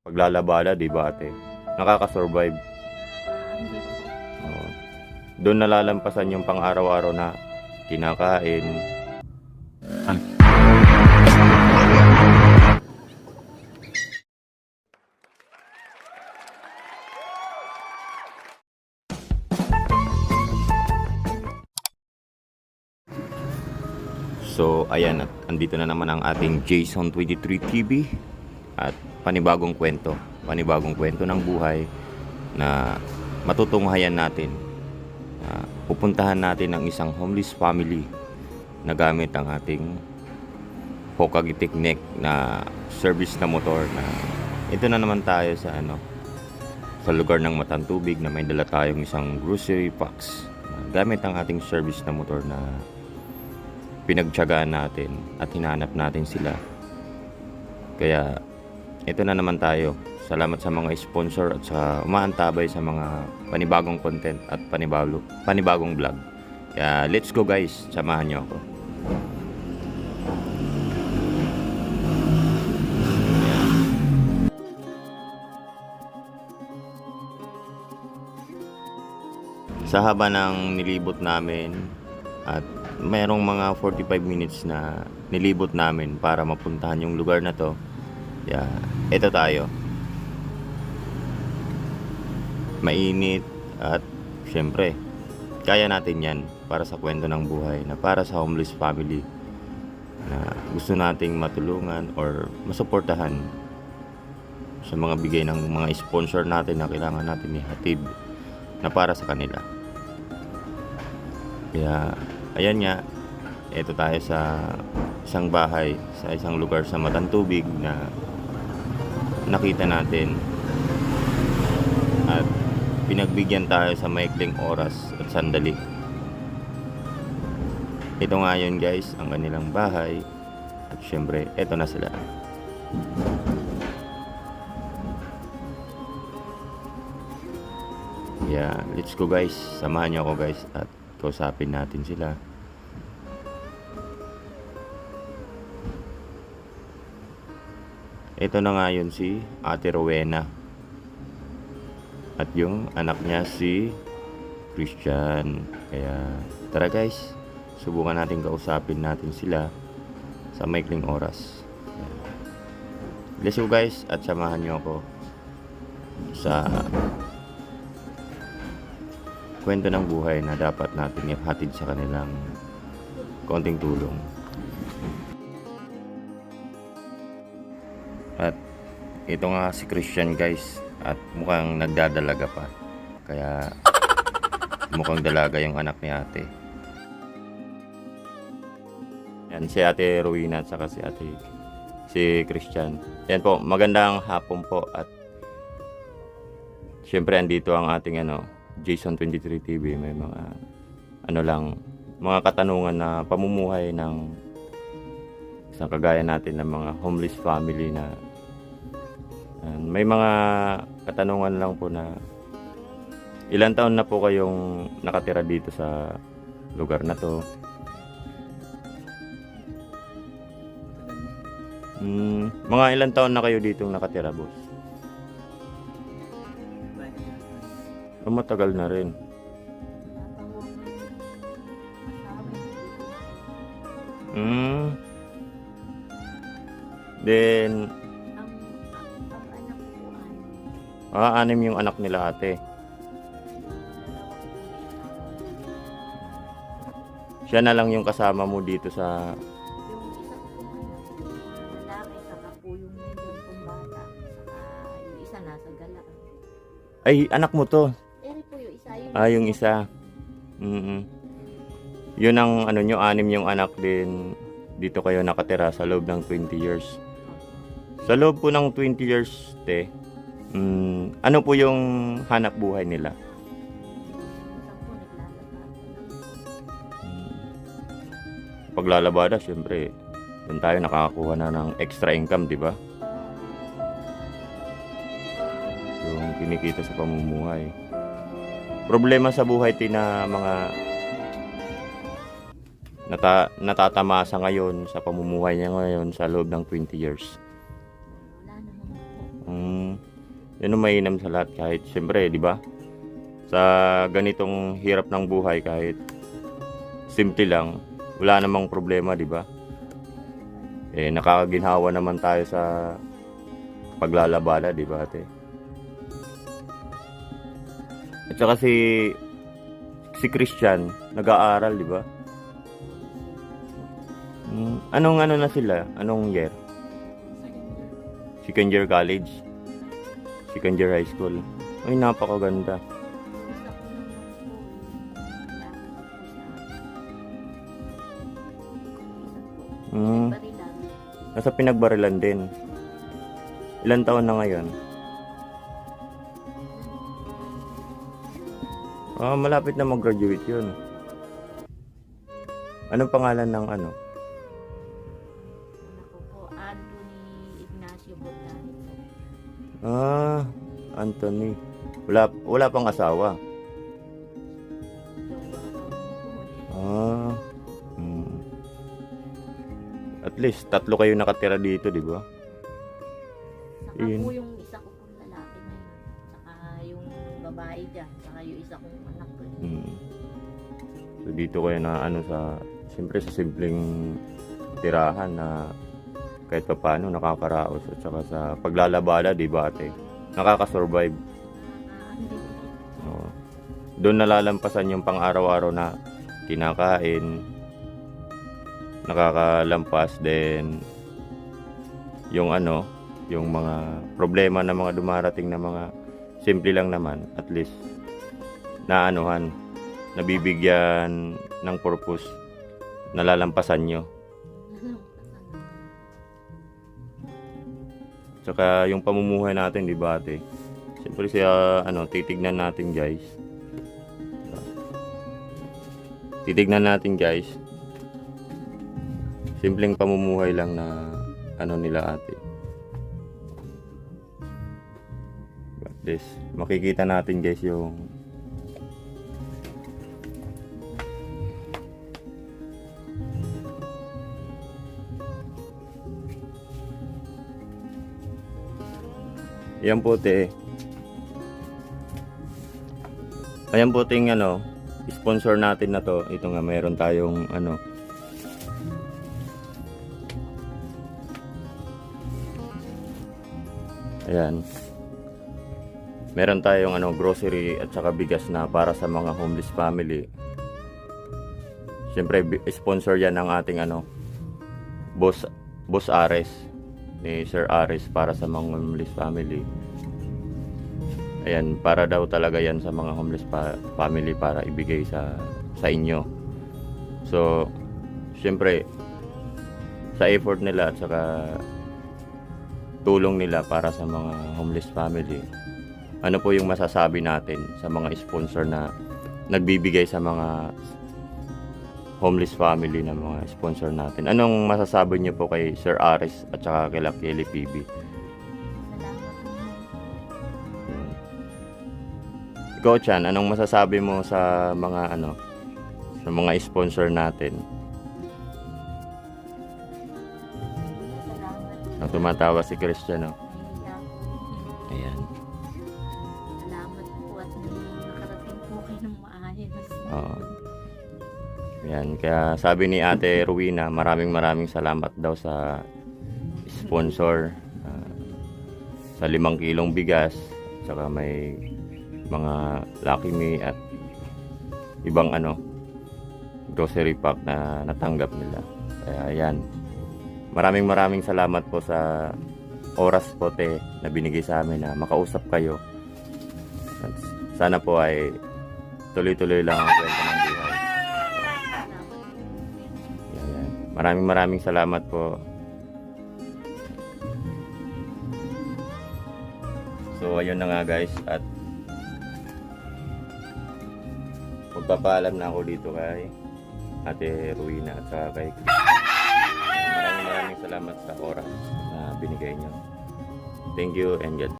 Paglalabada, di ba ate? Nakakasurvive. Oo. Doon nalalampasan yung pang-araw-araw na kinakain. So, ayan, at andito na naman ang ating Jason 23 TV at panibagong kwento ng buhay na matutunghayan natin. Pupuntahan natin ang isang homeless family na gamit ang ating Hokage Technic na service na motor. Na ito na naman tayo sa lugar ng Matantubig na may dala tayong isang grocery box gamit ang ating service na motor na pinagtiyagaan natin at hinanap natin sila. Kaya ito na naman tayo. Salamat sa mga sponsor at sa umaantabay sa mga panibagong content at panibagong vlog. Kaya let's go guys, samahan niyo ako. Sa haba ng nilibot namin at mayroong mga 45 minutes na nilibot namin para mapuntahan yung lugar na to. Yeah, ito tayo. Mainit at syempre, kaya natin yan para sa kwento ng buhay na para sa homeless family na gusto nating matulungan or masuportahan sa mga bigay ng mga sponsor natin na kailangan natin ihatid na para sa kanila. Kaya ayan nga, ito tayo sa isang bahay, sa isang lugar sa Matantubig na nakita natin at pinagbigyan tayo sa maikling oras at sandali. Ito nga yun guys, ang kanilang bahay at syempre, ito na sila. Yeah, let's go guys, samahan niyo ako guys at kausapin natin sila. Ito na nga yun si Ate Rowena at yung anak niya si Christian. Kaya tara guys, subukan natin kausapin natin sila sa maikling oras. Let's go guys at samahan niyo ako sa kwento ng buhay na dapat natin ihatid sa kanilang konting tulong. At ito nga si Christian guys at mukhang nagdadalaga pa. Kaya mukhang dalaga yung anak ni ate. Yan si Ate Rowena at saka si Christian. Yan po, magandang hapon po at syempre andito ang ating Jason 23 TV. May mga mga katanungan na pamumuhay ng isang kagaya natin ng mga homeless family na may mga katanungan lang po na ilang taon na po kayong nakatira dito sa lugar na to? Mga ilang taon na kayo dito nakatira, boss? Matagal na rin. Then anim yung anak nila ate. Siya na lang yung kasama mo dito sa... Yung isa ko lalaki, saka po yung medium kong bata, saka yung isa nasa Galak. Ay, anak mo to? Eri po yung isa. Yung isa. Yun ang nyo, anim yung anak din. Dito kayo nakatira sa loob ng 20 years. Sa loob po ng 20 years, te, ano po yung hanap buhay nila? Paglalabada, syempre, doon tayo nakakakuha na ng extra income, di ba? Yung kinikita sa pamumuhay. Problema sa buhay na mga natatamasa ngayon sa pamumuhay niya ngayon sa loob ng 20 years. Wala naman po. Yan ang mainam sa lahat kahit siyempre, di ba? Sa ganitong hirap ng buhay kahit simple lang, wala namang problema, di ba? Nakakaginhawa naman tayo sa paglalabada, di ba, ate? At saka si Christian, nag-aaral, di ba? Anong ano na sila? Anong year? Second year college? Second year high school? Ay, napakaganda. Barilan. Nasa Pinagbarilan din. Ilan taon na ngayon? Malapit na mag-graduate yun. Anong pangalan ng ano? Ako po, Anthony Ignacio Botani po. Anthony. Wala pang asawa. At least, 3 kayo nakatira dito, di ba? Saka Yun. po yung isa ko pong lalaki na yun. Saka yung babae dyan. Saka yung isa kong anak ko. So, dito kayo na siyempre sa simpleng tirahan na kahit pa paano nakakaraos at saka sa paglalabada, di ba, ate? Nakakasurvive. Hindi po. Oo. Doon nalalampasan yung pang-araw-araw na kinakain, nakakalampas din yung yung mga problema na mga dumarating na mga simple lang naman, at least nabibigyan ng purpose, nalalampasan nyo. Tsaka yung pamumuhay natin, di ba, ate? Siyempre titignan natin, guys. Simpleng pamumuhay lang na nila, ate. At least, makikita natin, guys, yung yan po, te. Ayan po, ting sponsor natin na to. Ito nga, mayroon tayong ayan. Meron tayong grocery at saka bigas na para sa mga homeless family. Siyempre, sponsor yan ng ating Boss Ares, ni Sir Ares, para sa mga homeless family. Ayan, para daw talaga yan sa mga homeless family para ibigay sa inyo. So, siyempre, sa effort nila at saka tulong nila para sa mga homeless family, ano po yung masasabi natin sa mga sponsor na nagbibigay sa mga homeless family na mga sponsor natin? Anong masasabi niyo po kay Sir Ares at saka kay Kelly PB? Ikaw, Chan, anong masasabi mo sa mga sa mga sponsor natin? Tumatawa si Christian, no? Ayan. Salamat po at nakarating po kayo ng maayos. Ayan, kaya sabi ni Ate Rowena, maraming salamat daw sa sponsor, sa 5 kilong bigas, saka may mga Lucky Me at ibang grocery pack na natanggap nila. Kaya ayan, maraming salamat po sa oras po, te, na binigay sa amin na makausap kayo. At sana po ay tuloy-tuloy lang ang kwento ng buhay. Ayan. Maraming salamat po. So ayun na nga, guys, at magpapaalam na ako dito kay Ate Rowena at saka kay Christian. Maraming salamat sa oras na binigay nyo. Thank you and God